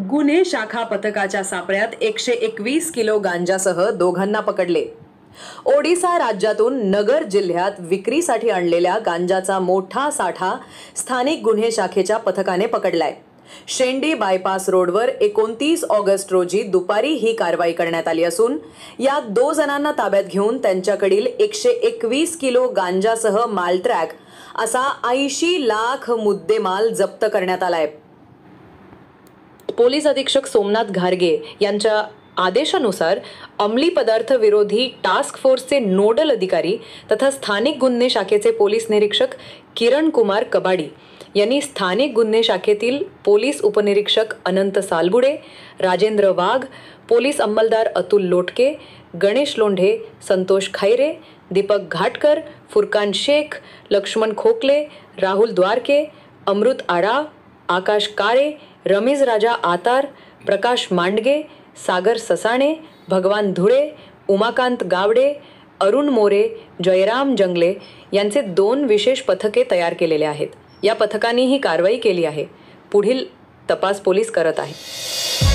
गुन्हे शाखा पथकाच्या सापळ्यात 121 किलो गांजासह दोघांना पकडले। ओडिसा राज्यातून नगर जिल्ह्यात विक्रीसाठी आणलेल्या गांजाचा मोठा साठा स्थानिक गुन्हे शाखेच्या पथकाने पकडलाय। शेंडी बायपास रोडवर 29 ऑगस्ट रोजी दुपारी ही कारवाई करण्यात आली असून यात 2 जणांना ताब्यात घेऊन त्यांच्याकडील 121 किलो गांजासह मालट्रॅक असा 80 लाख मुद्देमाल जप्त करण्यात आलाय। पोलीस अधीक्षक सोमनाथ घारगे यांच्या आदेशानुसार अंमली पदार्थ विरोधी टास्क फोर्सचे नोडल अधिकारी तथा स्थानिक गुन्हे शाखेचे पोलीस निरीक्षक किरण कुमार कबाडी यांनी स्थानिक गुन्हे शाखेतील पोलीस उपनिरीक्षक अनंत सालबुडे, राजेंद्र वाघ, पोलीस अंमलदार अतुल लोटके, गणेश लोंढे, संतोष खैरे, दीपक घाटकर, फुरकान शेख, लक्ष्मण खोकले, राहुल द्वारके, अमृत आराव, आकाश काळे, रमीज राजा आतार, प्रकाश मांडगे, सागर ससाणे, भगवान धुळे, उमाकांत गावडे, अरुण मोरे, जयराम जंगले यांचे 2 विशेष पथके तयार केलेले आहेत। या पथकांनी ही कारवाई केली आहे। पुढील तपास पोलीस करत आहेत।